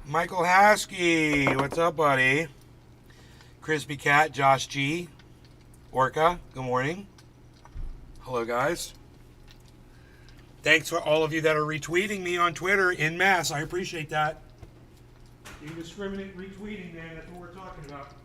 Michael Haskey, what's up, buddy? Crispy Cat, Josh G, Orca, good morning. Hello, guys. Thanks for all of you that are retweeting me on Twitter en masse. I appreciate that. Indiscriminate retweeting, man. That's what we're talking about.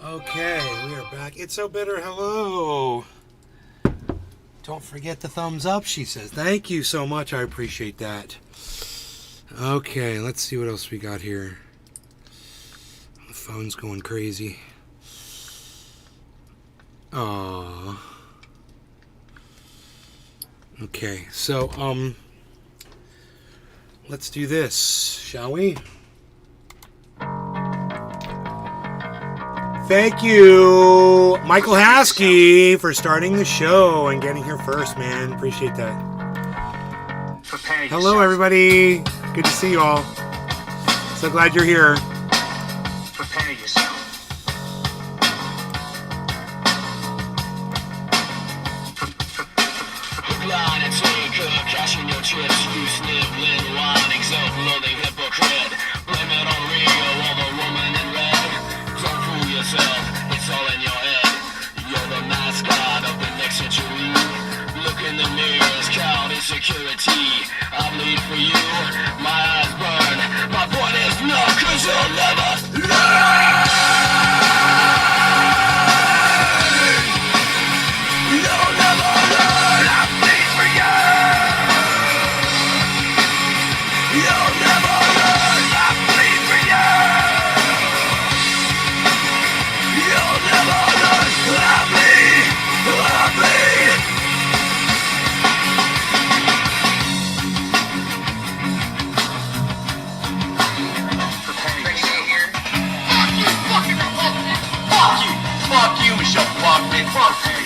Okay, we are back. It's so bitter. Hello. Don't forget the thumbs up, she says. Thank you so much. I appreciate that. Okay, let's see what else we got here. The phone's going crazy. Aww. Okay, so, let's do this, shall we? Thank you, Michael Haskey, for starting the show and getting here first, man. Appreciate that. Hello, everybody. Good to see you all. So glad you're here. Prepare yourself. Line and taker, cashing your chips, you sniveling, wine, exalt, loathing, hypocrite. Blame it on Rio, all the woman in red. Don't fool yourself, it's all in your head. You're the mascot of the next century. Look in the mirrors, count insecurity. I bleed for you, my eyes burn. My point is no, cause you'll never learn. You'll never learn. I bleed for you. You'll never learn. I bleed for you. You'll never learn. I bleed. I bleed. Fuck you, Michelle Bachman. Fuck you.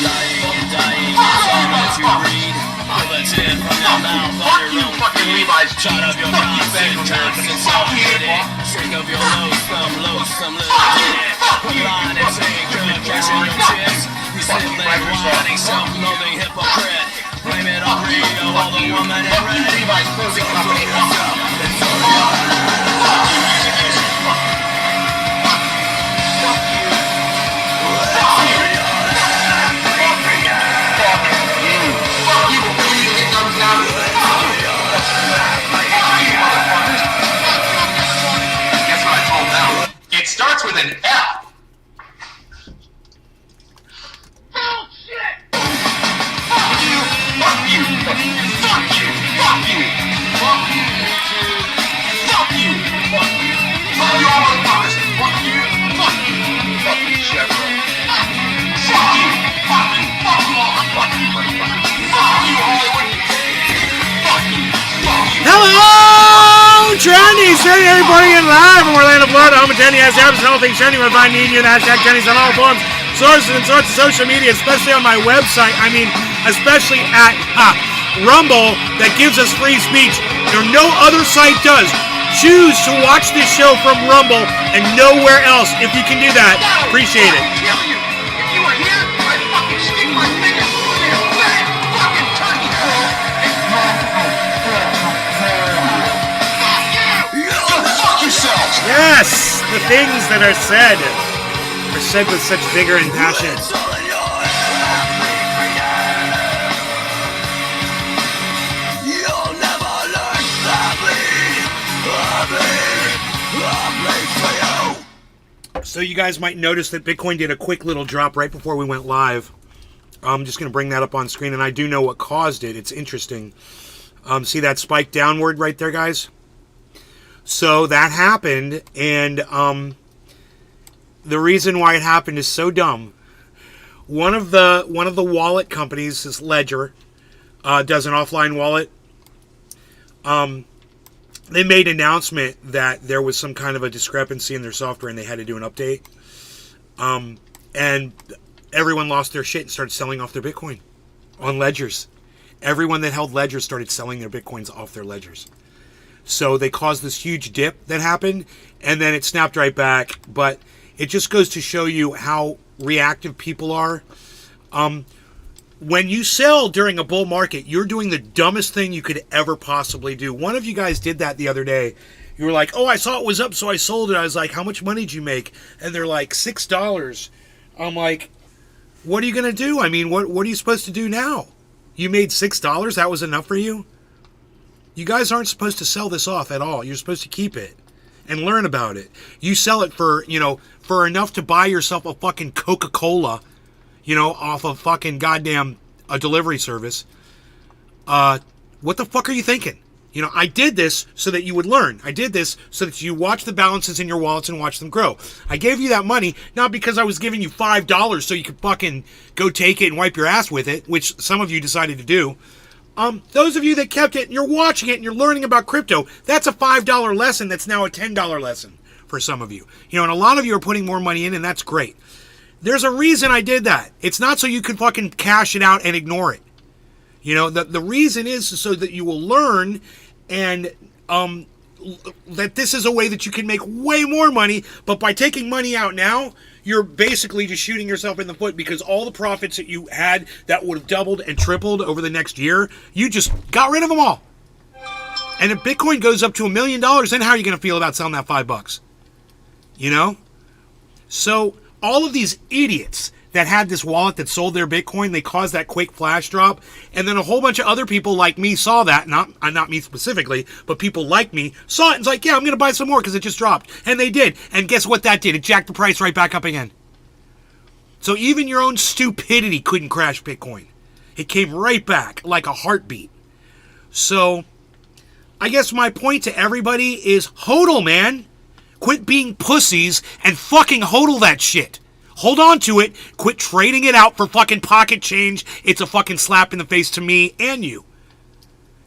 Lying and dying, it's all that you read. Bullets in from your mouth, fuck you, fucking Levi's. Shot up your constant, self-pity. String of your loathsome little ditty. Line and taker, cashing your chips. You sniveling, whining, self-loathing hypocrite. Blame it on Rio, all the woman in red. Levi's closing company. It's all It starts with an F. Jenny has the opposite of all things trending. We'll find me and you, the hashtag Jenny's on all forums, sources, and sorts of social media, especially on my website. I mean, especially at Rumble, that gives us free speech. No other site does. Choose to watch this show from Rumble and nowhere else. If you can do that, appreciate it. Kill you. If you were here, I'd fucking stick my finger in your fat fucking turkey hole. Go fuck yourselves. Yes, the things that are said with such vigor and passion. So you guys might notice that Bitcoin did a quick little drop right before we went live. I'm just going to bring that up on screen, and I do know what caused it. It's interesting. See that spike downward right there, guys? So that happened, and the reason why it happened is so dumb. One of the wallet companies, this Ledger, does an offline wallet. They made an announcement that there was some kind of a discrepancy in their software and they had to do an update. And everyone lost their shit and started selling off their Bitcoin on ledgers. Everyone that held ledgers started selling their Bitcoins off their ledgers. So they caused this huge dip that happened, and then it snapped right back. But it just goes to show you how reactive people are. When you sell during a bull market, you're doing the dumbest thing you could ever possibly do. One of you guys did that the other day. You were like, oh, I saw it was up, so I sold it. I was like, how much money did you make? And they're like, $6. I'm like, what are you going to do? I mean, what are you supposed to do now? You made $6? That was enough for you? You guys aren't supposed to sell this off at all. You're supposed to keep it and learn about it. You sell it for, for enough to buy yourself a fucking Coca-Cola, off of fucking goddamn a delivery service. What the fuck are you thinking? I did this so that you would learn. I did this so that you watch the balances in your wallets and watch them grow. I gave you that money not because I was giving you $5 so you could fucking go take it and wipe your ass with it, which some of you decided to do. Those of you that kept it and you're watching it and you're learning about crypto, that's a $5 lesson that's now a $10 lesson for some of you. And a lot of you are putting more money in, and that's great. There's a reason I did that. It's not so you can fucking cash it out and ignore it. The reason is so that you will learn and that this is a way that you can make way more money, but by taking money out now, you're basically just shooting yourself in the foot because all the profits that you had that would have doubled and tripled over the next year, you just got rid of them all. And if Bitcoin goes up to $1 million, then how are you going to feel about selling that $5? So all of these idiots that had this wallet that sold their Bitcoin, they caused that quick flash drop, and then a whole bunch of other people like me saw that, not me specifically, but people like me saw it and was like, yeah, I'm going to buy some more because it just dropped. And they did. And guess what that did? It jacked the price right back up again. So even your own stupidity couldn't crash Bitcoin. It came right back like a heartbeat. So I guess my point to everybody is hodl, man. Quit being pussies and fucking hodl that shit. Hold on to it. Quit trading it out for fucking pocket change. It's a fucking slap in the face to me and you.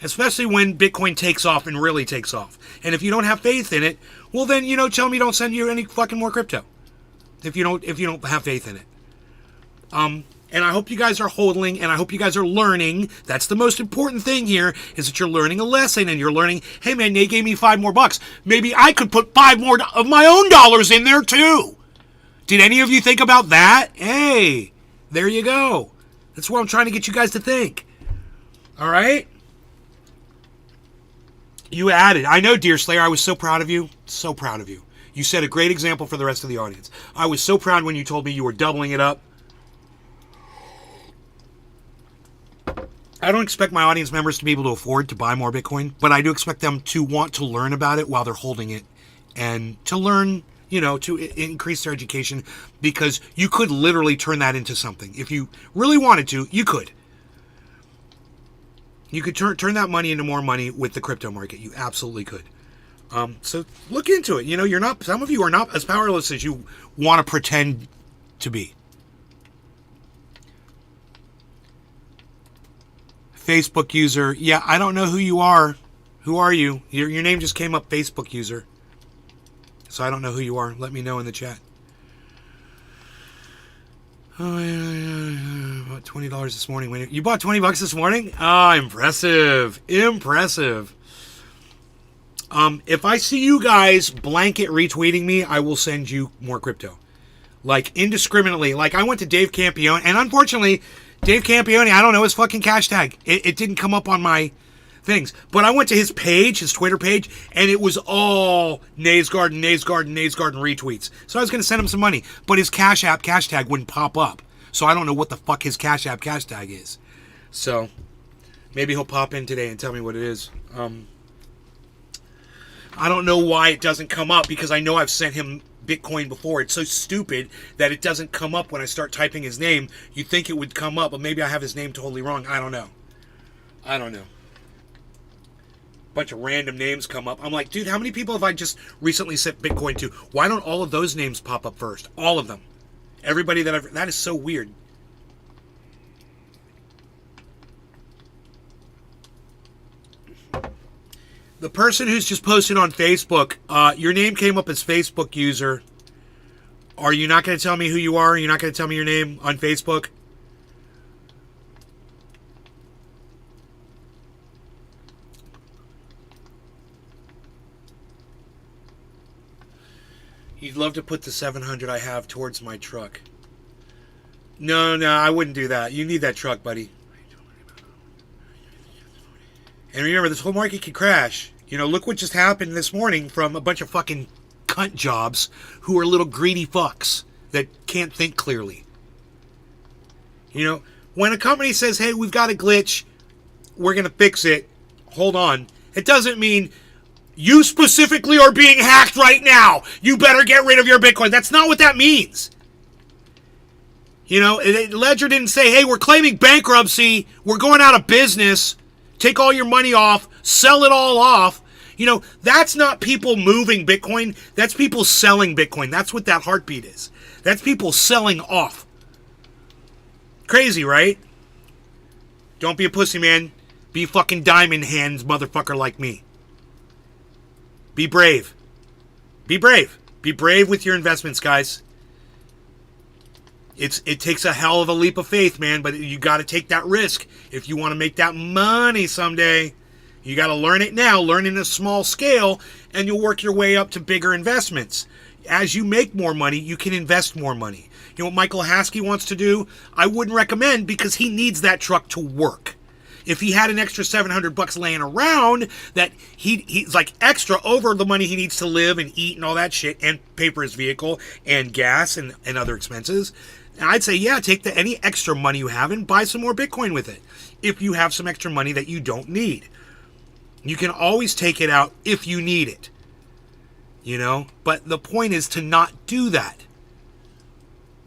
Especially when Bitcoin takes off and really takes off. And if you don't have faith in it, well then, tell me don't send you any fucking more crypto. If you don't have faith in it. And I hope you guys are hodling, and I hope you guys are learning. That's the most important thing here, is that you're learning a lesson, and you're learning, hey man, they gave me $5 more. Maybe I could put $5 more of my own dollars in there too. Did any of you think about that? Hey, there you go. That's what I'm trying to get you guys to think. All right? You added. I know, Deer Slayer, I was so proud of you. So proud of you. You set a great example for the rest of the audience. I was so proud when you told me you were doubling it up. I don't expect my audience members to be able to afford to buy more Bitcoin, but I do expect them to want to learn about it while they're holding it and to learn, to increase their education, because you could literally turn that into something. If you really wanted to, you could. You could turn that money into more money with the crypto market. You absolutely could. So look into it. Some of you are not as powerless as you want to pretend to be. Facebook user. Yeah, I don't know who you are. Who are you? Your name just came up, Facebook user. so I don't know who you are. Let me know in the chat. Oh, yeah. Bought $20 this morning. You bought $20 this morning? Ah, impressive. Impressive. If I see you guys blanket retweeting me, I will send you more crypto. Like, indiscriminately. Like, I went to Dave Campione, and unfortunately, Dave Campione, I don't know his fucking cash tag. It didn't come up on my things. But I went to his page, his Twitter page, and it was all Nays Garden retweets. So I was going to send him some money. But his Cash App cash tag wouldn't pop up. So I don't know what the fuck his Cash App cash tag is. So maybe he'll pop in today and tell me what it is. I don't know why it doesn't come up, because I know I've sent him Bitcoin before. It's so stupid that it doesn't come up when I start typing his name. You'd think it would come up, but maybe I have his name totally wrong. I don't know. Bunch of random names come up. I'm like, dude, how many people have I just recently sent Bitcoin to? Why don't all of those names pop up first? All of them. Everybody that is so weird. The person who's just posted on Facebook, your name came up as Facebook user. Are you not going to tell me who you are? You're not going to tell me your name on Facebook? You'd love to put the 700 I have towards my truck. No, I wouldn't do that. You need that truck, buddy. And remember, this whole market could crash. You know, look what just happened this morning from a bunch of fucking cunt jobs who are little greedy fucks that can't think clearly. You know, when a company says, hey, we've got a glitch, we're going to fix it, hold on. It doesn't mean you specifically are being hacked right now. You better get rid of your Bitcoin. That's not what that means. You know, Ledger didn't say, hey, we're claiming bankruptcy, we're going out of business, take all your money off, sell it all off. You know, that's not people moving Bitcoin. That's people selling Bitcoin. That's what that heartbeat is. That's people selling off. Crazy, right? Don't be a pussy, man. Be fucking diamond hands motherfucker like me. Be brave. Be brave. Be brave with your investments, guys. It takes a hell of a leap of faith, man, but you got to take that risk if you want to make that money someday. You got to learn it now, learn in a small scale, and you'll work your way up to bigger investments. As you make more money, you can invest more money. You know what Michael Haskey wants to do? I wouldn't recommend, because he needs that truck to work. If he had an extra $700 laying around that he's like extra over the money he needs to live and eat and all that shit and pay for his vehicle and gas and other expenses, I'd say, yeah, take any extra money you have and buy some more Bitcoin with it. If you have some extra money that you don't need. You can always take it out if you need it. You know? But the point is to not do that.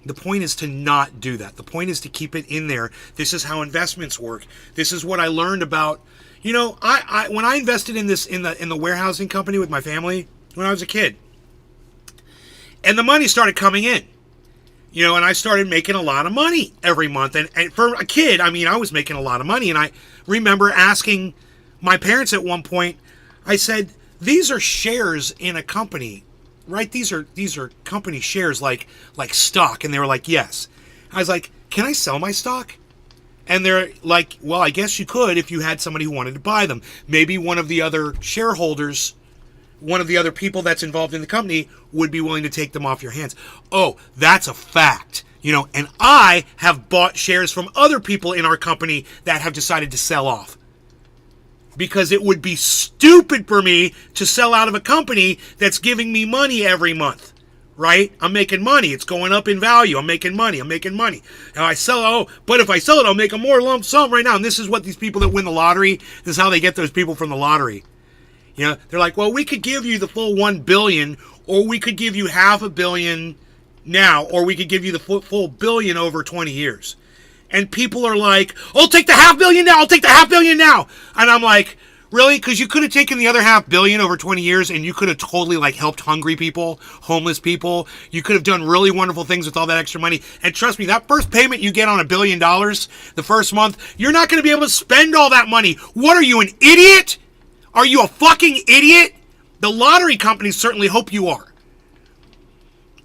The point is to not do that. The point is to keep it in there. This is how investments work. This is what I learned about. You know, I when I invested in this in the warehousing company with my family when I was a kid. And the money started coming in. You know, and I started making a lot of money every month. And for a kid, I mean, I was making a lot of money. And I remember asking my parents at one point, I said, these are shares in a company, right? These are company shares like stock. And they were like, yes. I was like, can I sell my stock? And they're like, well, I guess you could if you had somebody who wanted to buy them. Maybe one of the other shareholders, one of the other people that's involved in the company would be willing to take them off your hands. Oh, that's a fact. You know, and I have bought shares from other people in our company that have decided to sell off. Because it would be stupid for me to sell out of a company that's giving me money every month, right? I'm making money. It's going up in value. I'm making money. Now I sell, but if I sell it, I'll make a more lump sum right now. And this is what these people that win the lottery, this is how they get those people from the lottery. You know, they're like, well, we could give you the full $1 billion, or we could give you $500 million now, or we could give you the full $1 billion over 20 years. And people are like, I'll take the $500 million now. I'll take the $500 million now. And I'm like, really? Because you could have taken the other $500 million over 20 years and you could have totally like helped hungry people, homeless people. You could have done really wonderful things with all that extra money. And trust me, that first payment you get on $1 billion the first month, you're not going to be able to spend all that money. What are you, an idiot? Are you a fucking idiot? The lottery companies certainly hope you are.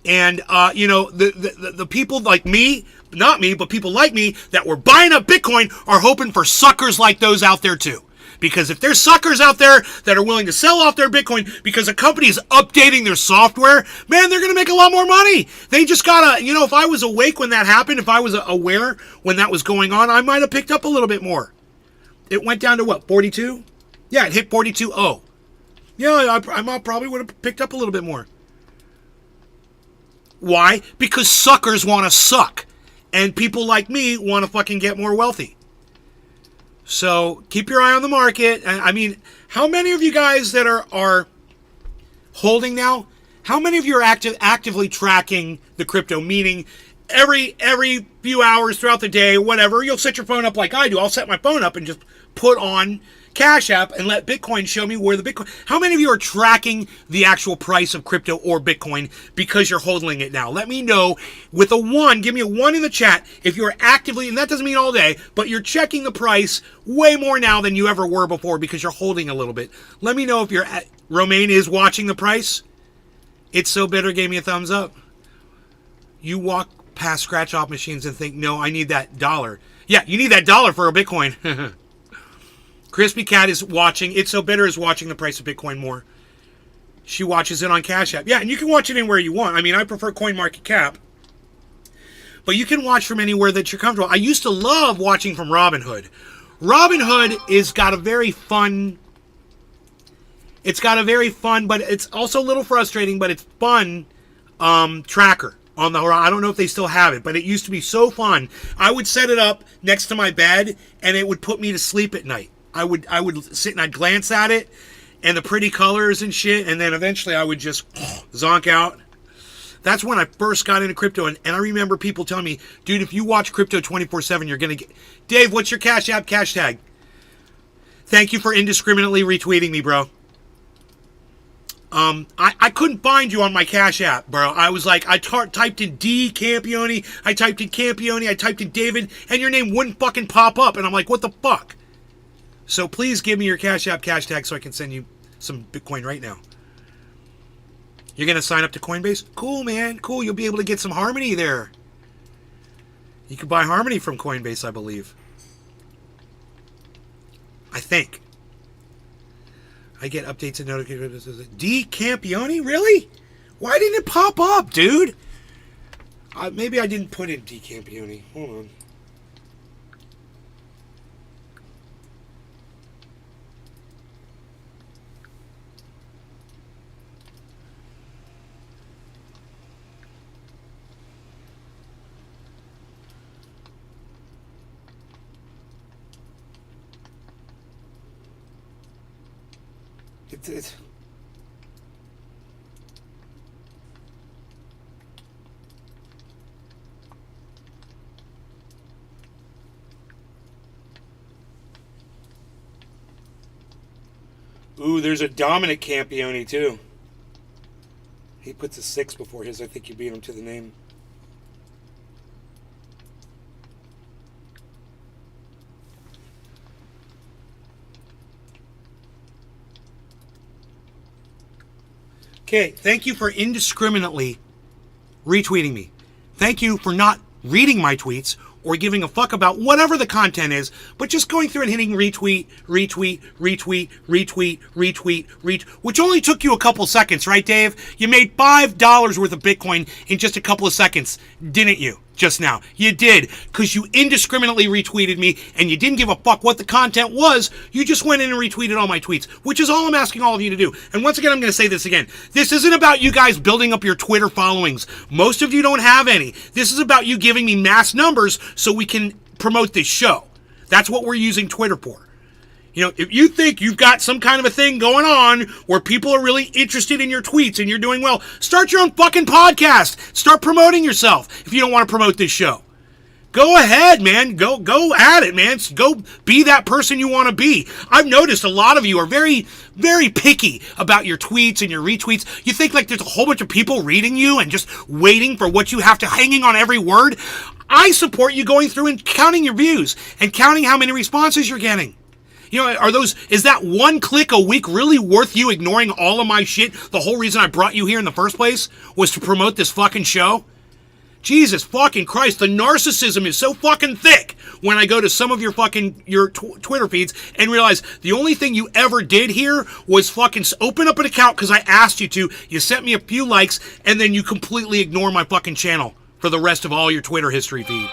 And, the people like me, not me, but people like me that were buying up Bitcoin are hoping for suckers like those out there too. Because if there's suckers out there that are willing to sell off their Bitcoin because a company is updating their software, man, they're going to make a lot more money. They just got to, if I was awake when that happened, if I was aware when that was going on, I might have picked up a little bit more. It went down to what, 42? Yeah, it hit 42.0. Yeah, I probably would have picked up a little bit more. Why? Because suckers want to suck. And people like me want to fucking get more wealthy. So keep your eye on the market. I mean, how many of you guys that are holding now, how many of you are actively tracking the crypto? Meaning every few hours throughout the day, whatever, you'll set your phone up like I do. I'll set my phone up and just put on Cash App and let Bitcoin show me where the Bitcoin. How many of you are tracking the actual price of crypto or Bitcoin because you're holding it now? Let me know with a 1. Give me a 1 in the chat if you're actively, and that doesn't mean all day, but you're checking the price way more now than you ever were before because you're holding a little bit. Let me know if you're Romaine is watching the price. It's So Bitter gave me a thumbs up. You walk past scratch off machines and think, no, I need that dollar. Yeah, you need that dollar for a Bitcoin. Crispy Cat is watching. It's So Bitter is watching the price of Bitcoin more. She watches it on Cash App. Yeah, and you can watch it anywhere you want. I mean, I prefer CoinMarketCap. But you can watch from anywhere that you're comfortable. I used to love watching from Robinhood. Robinhood is got a very fun... It's got a very fun, but it's also a little frustrating, but it's fun tracker on the horizon. I don't know if they still have it, but it used to be so fun. I would set it up next to my bed, and it would put me to sleep at night. I would sit and I'd glance at it and the pretty colors and shit, and then eventually I would just zonk out. That's when I first got into crypto, and I remember people telling me, dude, if you watch crypto 24/7, you're going to get... Dave, what's your Cash App cash tag? Thank you for indiscriminately retweeting me, bro. I couldn't find you on my Cash App, bro. I was like, I typed in D Campione, I typed in Campione, I typed in David, and your name wouldn't fucking pop up, and I'm like, what the fuck? So please give me your Cash App cash tag so I can send you some Bitcoin right now. You're going to sign up to Coinbase? Cool, man. Cool. You'll be able to get some Harmony there. You can buy Harmony from Coinbase, I believe. I think. I get updates and notifications. D Campione? Really? Why didn't it pop up, dude? Maybe I didn't put in D Campione. Hold on. It's Ooh, there's a Dominic Campione too. He puts a 6 before his. I think you beat him to the name. Okay, thank you for indiscriminately retweeting me. Thank you for not reading my tweets or giving a fuck about whatever the content is, but just going through and hitting retweet, retweet, retweet, retweet, retweet, retweet, which only took you a couple seconds, right, Dave? You made $5 worth of Bitcoin in just a couple of seconds, didn't you? Just now. You did, because you indiscriminately retweeted me, and you didn't give a fuck what the content was. You just went in and retweeted all my tweets, which is all I'm asking all of you to do. And once again, I'm going to say this again. This isn't about you guys building up your Twitter followings. Most of you don't have any. This is about you giving me mass numbers so we can promote this show. That's what we're using Twitter for. You know, if you think you've got some kind of a thing going on where people are really interested in your tweets and you're doing well, start your own fucking podcast. Start promoting yourself if you don't want to promote this show. Go ahead, man. Go at it, man. Go be that person you want to be. I've noticed a lot of you are very, very picky about your tweets and your retweets. You think like there's a whole bunch of people reading you and just waiting for what you have to, hanging on every word. I support you going through and counting your views and counting how many responses you're getting. You know, is that one click a week really worth you ignoring all of my shit? The whole reason I brought you here in the first place was to promote this fucking show? Jesus fucking Christ, the narcissism is so fucking thick when I go to some of your Twitter feeds and realize the only thing you ever did here was fucking open up an account because I asked you to, you sent me a few likes, and then you completely ignore my fucking channel for the rest of all your Twitter history feed.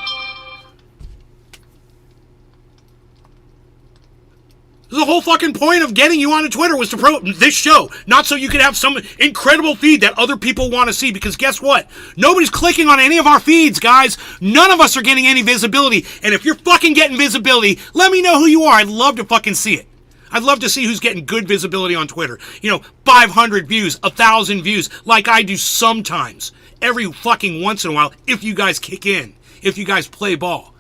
The whole fucking point of getting you onto Twitter was to promote this show, not so you could have some incredible feed that other people want to see, because guess what? Nobody's clicking on any of our feeds, guys. None of us are getting any visibility, and if you're fucking getting visibility, let me know who you are. I'd love to fucking see it. I'd love to see who's getting good visibility on Twitter. 500 views, 1,000 views, like I do sometimes, every fucking once in a while, if you guys kick in, if you guys play ball.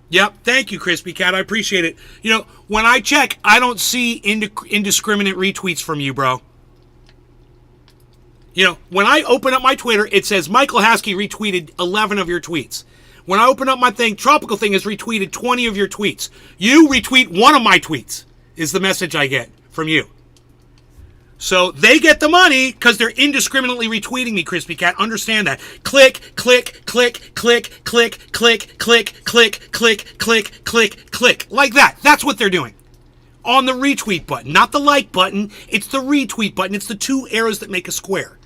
Yep, thank you, Crispy Cat. I appreciate it. When I check, I don't see indiscriminate retweets from you, bro. When I open up my Twitter, it says Michael Haskey retweeted 11 of your tweets. When I open up my thing, Tropical Thing has retweeted 20 of your tweets. You retweet one of my tweets, is the message I get from you. So they get the money because they're indiscriminately retweeting me, Crispy Cat. Understand that. Click, click, click, click, click, click, click, click, click, click, click, click. Like that. That's what they're doing. On the retweet button. Not the like button. It's the retweet button. It's the two arrows that make a square.